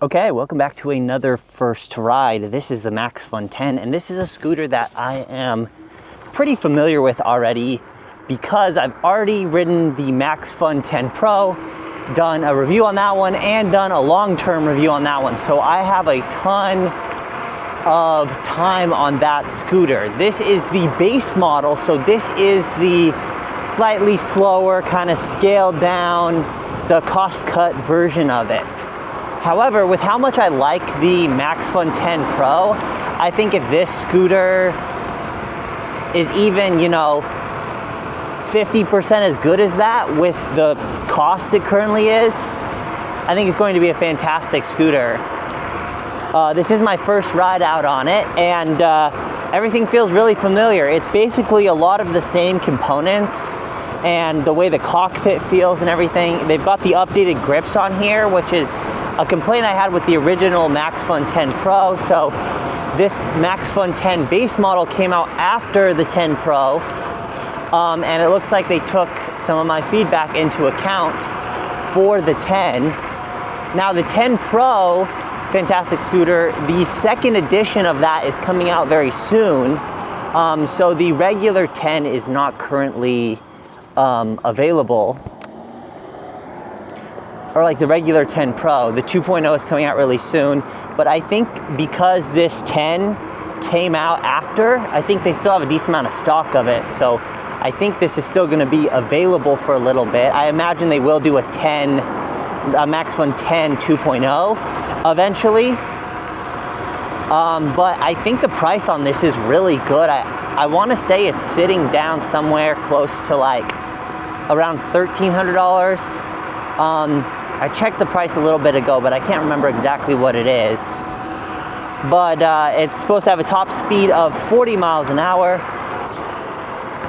Okay, welcome back to another first ride. This is the Maxfun 10, and this is a scooter that I am pretty familiar with already because I've already ridden the Maxfun 10 Pro, done a review on that one, and done a long-term review on that one. So I have a ton of time on that scooter. This is the base model, so this is the slightly slower, kind of scaled down, the cost-cut version of it. However, with how much I like the Maxfun 10 Pro, I think if this scooter is even, 50% as good as that with the cost it currently is, I think it's going to be a fantastic scooter. This is my first ride out on it, and everything feels really familiar. It's basically a lot of the same components, and the way the cockpit feels and everything. They've got the updated grips on here, which is a complaint I had with the original Maxfun 10 Pro. So this Maxfun 10 base model came out after the 10 Pro, and it looks like they took some of my feedback into account for the 10. Now the 10 Pro, fantastic scooter, the second edition of that is coming out very soon. So the regular 10 is not currently available, or like the regular 10 Pro. The 2.0 is coming out really soon, but I think because this 10 came out after, I think they still have a decent amount of stock of it. So I think this is still gonna be available for a little bit. I imagine they will do a Maxfun 10 2.0 eventually. But I think the price on this is really good. I wanna say it's sitting down somewhere close to like around $1,300. I checked the price a little bit ago, but I can't remember exactly what it is. But it's supposed to have a top speed of 40 miles an hour.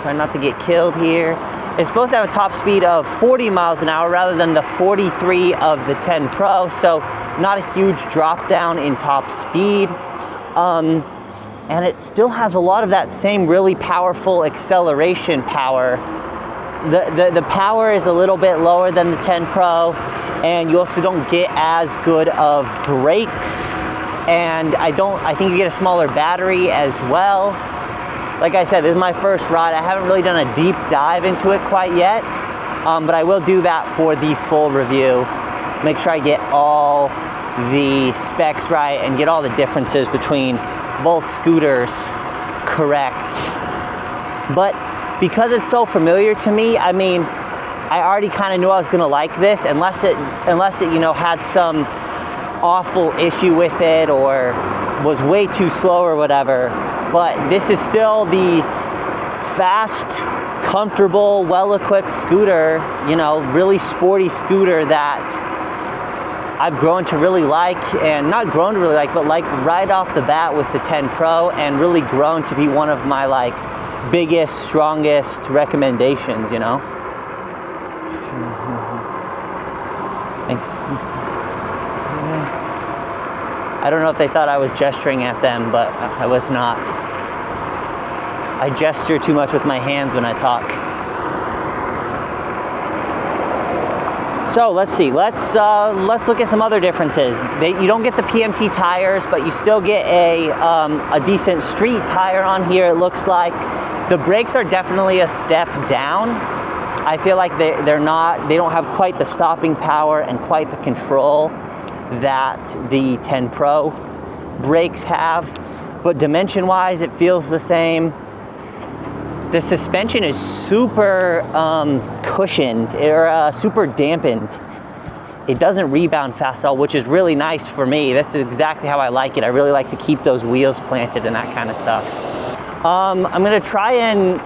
Try not to get killed here. It's supposed to have a top speed of 40 miles an hour rather than the 43 of the 10 Pro, so not a huge drop down in top speed. And it still has a lot of that same really powerful acceleration power. The power is a little bit lower than the 10 Pro, and you also don't get as good of brakes, and I think you get a smaller battery as well. Like I said, this is my first ride. I haven't really done a deep dive into it quite yet, but I will do that for the full review. Make sure I get all the specs right and get all the differences between both scooters correct. But because it's so familiar to me, I mean, I already kind of knew I was gonna like this, unless it had some awful issue with it or was way too slow or whatever. But this is still the fast, comfortable, well-equipped scooter, really sporty scooter that I've grown to really like, and not grown to really like, but like right off the bat with the 10 Pro, and really grown to be one of my like biggest, strongest recommendations, Thanks. I don't know if they thought I was gesturing at them, but I was not. I gesture too much with my hands when I talk. So let's see. Let's look at some other differences. You don't get the PMT tires, but you still get a decent street tire on here. It looks like the brakes are definitely a step down. I feel like they don't have quite the stopping power and quite the control that the 10 Pro brakes have, but dimension-wise, it feels the same. The suspension is super cushioned, or super dampened. It doesn't rebound fast at all, which is really nice for me. This is exactly how I like it. I really like to keep those wheels planted and that kind of stuff. I'm gonna try and,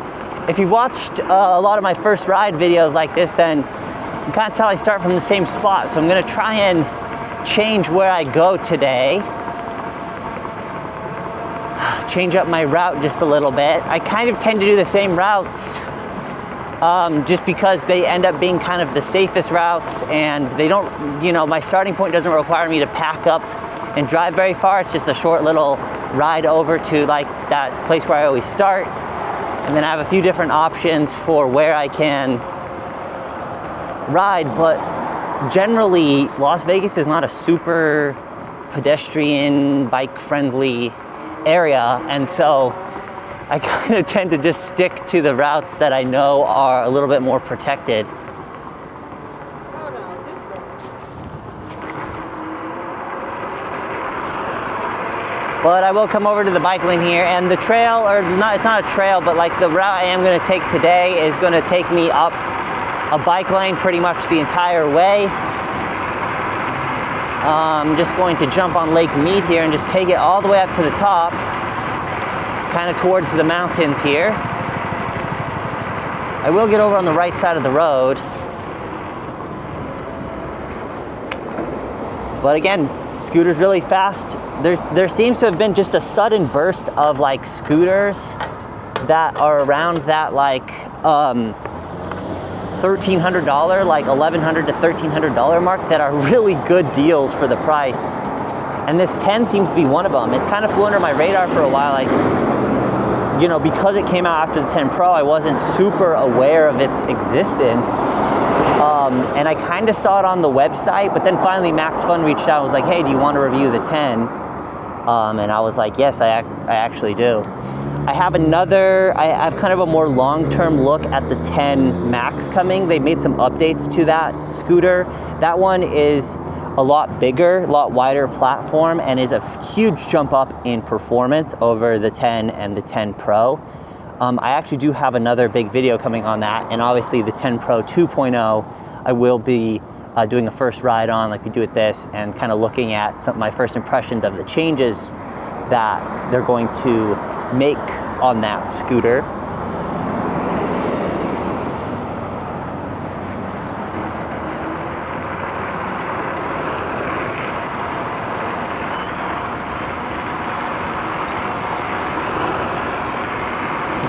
if you've watched a lot of my first ride videos like this, then you kind of tell I start from the same spot. So I'm gonna try and change where I go today. Change up my route just a little bit. I kind of tend to do the same routes just because they end up being kind of the safest routes, and they don't, my starting point doesn't require me to pack up and drive very far. It's just a short little ride over to like that place where I always start. And then I have a few different options for where I can ride, but generally Las Vegas is not a super pedestrian, bike-friendly area, and so I kind of tend to just stick to the routes that I know are a little bit more protected. But I will come over to the bike lane here, and the trail, or not, it's not a trail, but like the route I am going to take today is going to take me up a bike lane pretty much the entire way. I'm just going to jump on Lake Mead here and just take it all the way up to the top, kind of towards the mountains here. I will get over on the right side of the road. But again, scooter's really fast. There seems to have been just a sudden burst of like scooters that are around that like $1,300, like $1,100 to $1,300 mark that are really good deals for the price. And this 10 seems to be one of them. It kind of flew under my radar for a while. Like, you know, because it came out after the 10 Pro, I wasn't super aware of its existence. And I kind of saw it on the website, but then finally Maxfun reached out and was like, hey, do you want to review the 10? And I was like, yes, I actually do. I have I have kind of a more long-term look at the 10 Max coming. They made some updates to that scooter. That one is a lot bigger, a lot wider platform, and is a huge jump up in performance over the 10 and the 10 Pro. I actually do have another big video coming on that, and obviously the 10 Pro 2.0 I will be doing a first ride on like we do with this, and kind of looking at my first impressions of the changes that they're going to make on that scooter.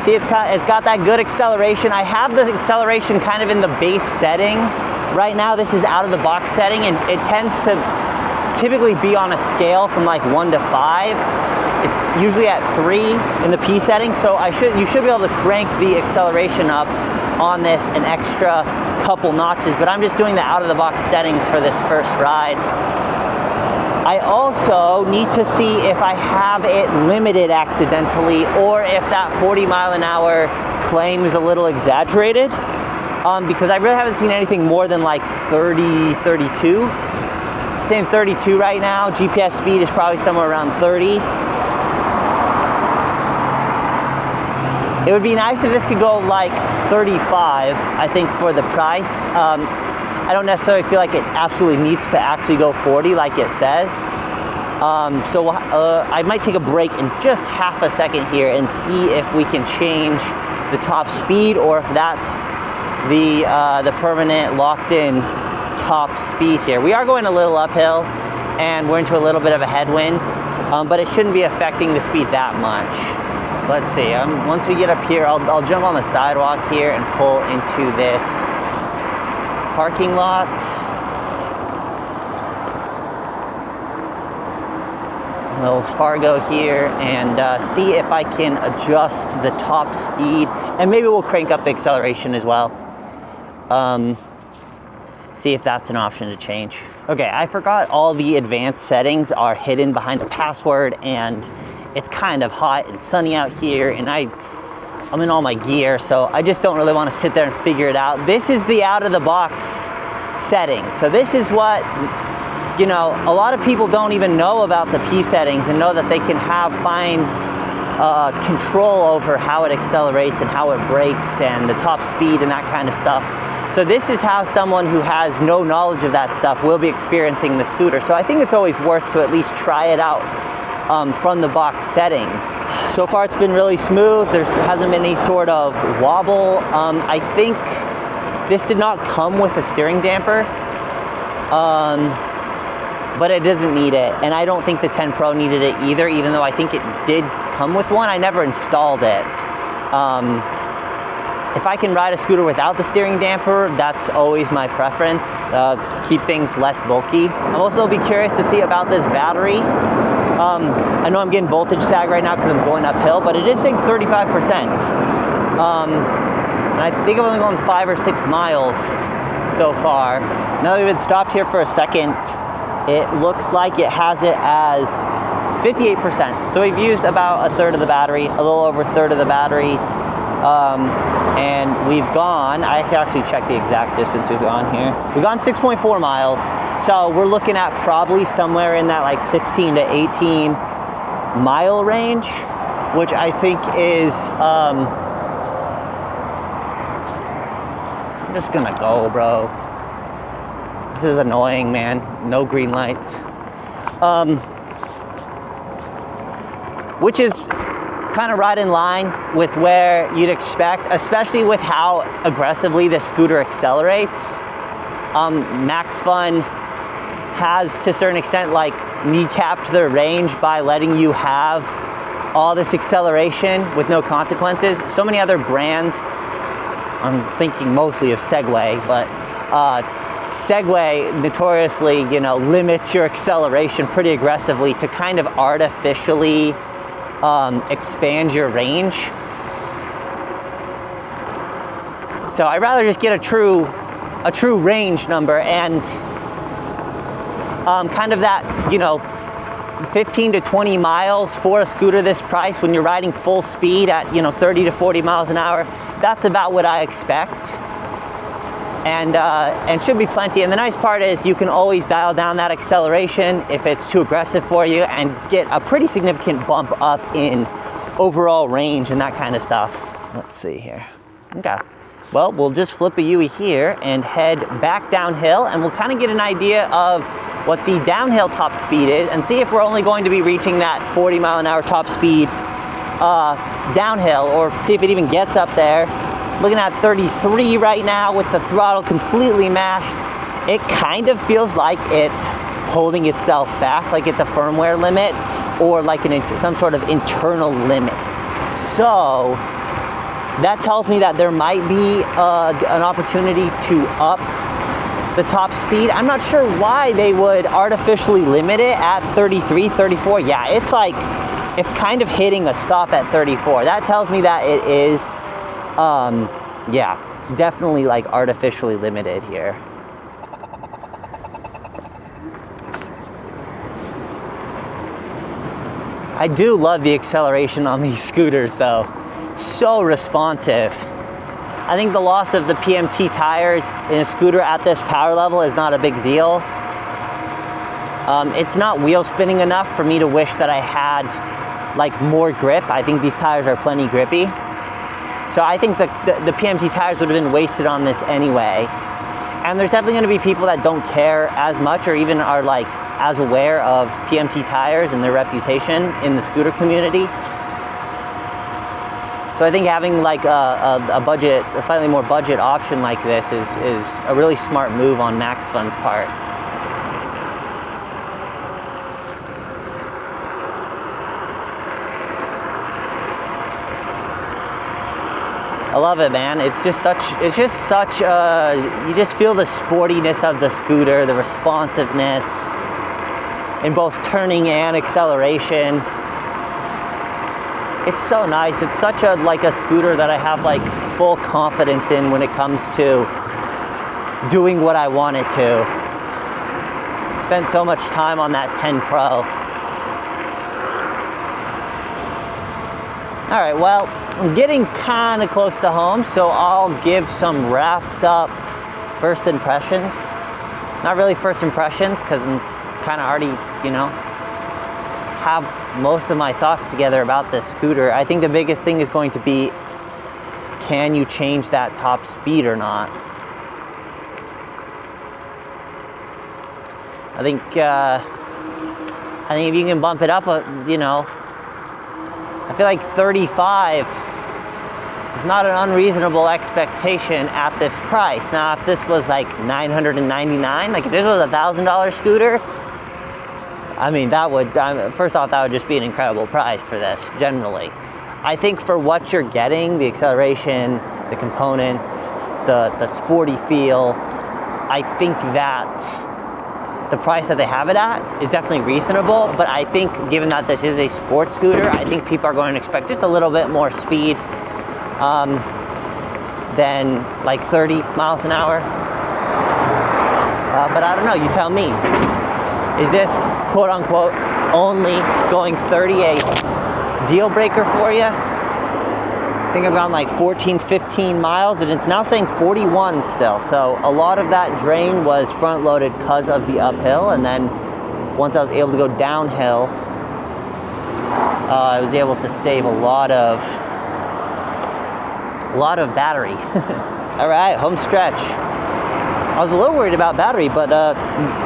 See, it's got that good acceleration. I have the acceleration kind of in the base setting. Right now, this is out of the box setting, and it tends to typically be on a scale from like 1 to 5. It's usually at 3 in the P setting, so you should be able to crank the acceleration up on this an extra couple notches, but I'm just doing the out of the box settings for this first ride. I also need to see if I have it limited accidentally, or if that 40-mile-an-hour claim is a little exaggerated, because I really haven't seen anything more than like 30, 32. I'm saying 32 right now. GPS speed is probably somewhere around 30. It would be nice if this could go like 35, I think, for the price. I don't necessarily feel like it absolutely needs to actually go 40 like it says. So I might take a break in just half a second here and see if we can change the top speed, or if that's the permanent locked-in top speed here. We are going a little uphill, and we're into a little bit of a headwind, but it shouldn't be affecting the speed that much. Let's see. Once we get up here, I'll jump on the sidewalk here and pull into this parking lot. Wells Fargo here, and see if I can adjust the top speed, and maybe we'll crank up the acceleration as well. See if that's an option to change. Okay, I forgot all the advanced settings are hidden behind a password, and it's kind of hot and sunny out here, and I'm in all my gear, so I just don't really want to sit there and figure it out. This is the out of the box setting. So this is what, you know, a lot of people don't even know about the P settings and know that they can have fine control over how it accelerates and how it brakes and the top speed and that kind of stuff. So this is how someone who has no knowledge of that stuff will be experiencing the scooter. So I think it's always worth to at least try it out from the box settings. So far it's been really smooth. There hasn't been any sort of wobble. I think this did not come with a steering damper, but it doesn't need it. And I don't think the 10 Pro needed it either, even though I think it did come with one. I never installed it. If I can ride a scooter without the steering damper, that's always my preference. Keep things less bulky. I'll also be curious to see about this battery. I know I'm getting voltage sag right now because I'm going uphill, but it is saying 35%. And I think I've only gone 5 or 6 miles so far. Now that we've been stopped here for a second, it looks like it has it as 58%. So we've used about a third of the battery, a little over a third of the battery. And we've gone, I can actually check the exact distance we've gone here. We've gone 6.4 miles. So we're looking at probably somewhere in that like 16 to 18 mile range, which I think is, I'm just gonna go, bro. This is annoying, man. No green lights. Which is kind of right in line with where you'd expect, especially with how aggressively the scooter accelerates. Maxfun has, to a certain extent, like kneecapped their range by letting you have all this acceleration with no consequences. So many other brands, I'm thinking mostly of Segway, but Segway notoriously, you know, limits your acceleration pretty aggressively to kind of artificially expand your range. So I'd rather just get a true range number, and kind of that, you know, 15 to 20 miles for a scooter this price when you're riding full speed at, you know, 30 to 40 miles an hour. That's about what I expect. And should be plenty. And the nice part is you can always dial down that acceleration if it's too aggressive for you, and get a pretty significant bump up in overall range and that kind of stuff. Let's see here. Okay. Well, we'll just flip a U here and head back downhill, and we'll kind of get an idea of what the downhill top speed is, and see if we're only going to be reaching that 40 mile an hour top speed downhill, or see if it even gets up there. Looking at 33 right now with the throttle completely mashed. It kind of feels like it's holding itself back, like it's a firmware limit or like some sort of internal limit. So that tells me that there might be an opportunity to up the top speed. I'm not sure why they would artificially limit it at 33, 34. Yeah, it's like, it's kind of hitting a stop at 34. That tells me that it is, yeah, definitely like artificially limited here. I do love the acceleration on these scooters though. It's so responsive. I think the loss of the PMT tires in a scooter at this power level is not a big deal. It's not wheel spinning enough for me to wish that I had like more grip. I think these tires are plenty grippy. So I think the PMT tires would have been wasted on this anyway. And there's definitely going to be people that don't care as much, or even are like as aware of PMT tires and their reputation in the scooter community. So I think having like a slightly more budget option like this is a really smart move on Maxfun's part. I love it, man. It's just such, you just feel the sportiness of the scooter, the responsiveness in both turning and acceleration. It's so nice. It's such a scooter that I have like full confidence in when it comes to doing what I want it to. Spent so much time on that 10 Pro. All right, well, I'm getting kind of close to home, so I'll give some wrapped up first impressions. Not really first impressions, because I'm kind of already, you know, have most of my thoughts together about this scooter. I think the biggest thing is going to be, can you change that top speed or not? I think if you can bump it up, you know, I feel like 35 is not an unreasonable expectation at this price. Now, if this was like $999, like if this was a $1,000 scooter, I mean, that would, first off, that would just be an incredible price for this, generally. I think for what you're getting, the acceleration, the components, the sporty feel, I think that the price that they have it at is definitely reasonable, but I think given that this is a sports scooter, I think people are going to expect just a little bit more speed than like 30 miles an hour. But I don't know, you tell me. Is this quote unquote only going 38 deal breaker for you? I think I've gone like 14, 15 miles, and it's now saying 41 still. So a lot of that drain was front loaded because of the uphill, and then once I was able to go downhill, I was able to save a lot of battery. All right, home stretch. I was a little worried about battery, but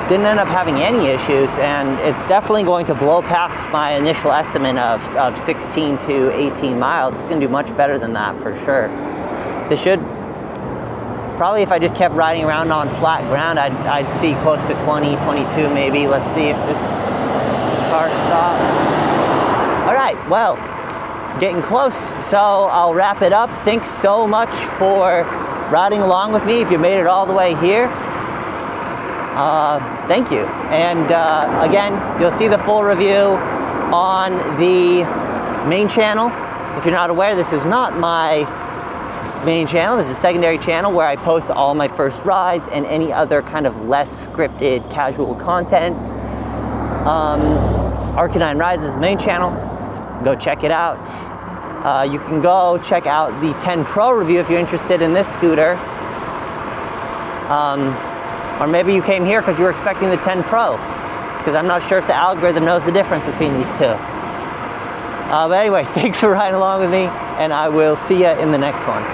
didn't end up having any issues, and it's definitely going to blow past my initial estimate of 16 to 18 miles. It's going to do much better than that for sure. This should, probably if I just kept riding around on flat ground, I'd see close to 20, 22 maybe. Let's see if this car stops. All right, well, getting close, so I'll wrap it up. Thanks so much for riding along with me. If you made it all the way here, thank you. And again, you'll see the full review on the main channel. If you're not aware, this is not my main channel. This is a secondary channel where I post all my first rides and any other kind of less scripted, casual content. Arcanine Rides is the main channel. Go check it out. You can go check out the 10 Pro review if you're interested in this scooter. Or maybe you came here because you were expecting the 10 Pro, because I'm not sure if the algorithm knows the difference between these two. But anyway, thanks for riding along with me, and I will see you in the next one.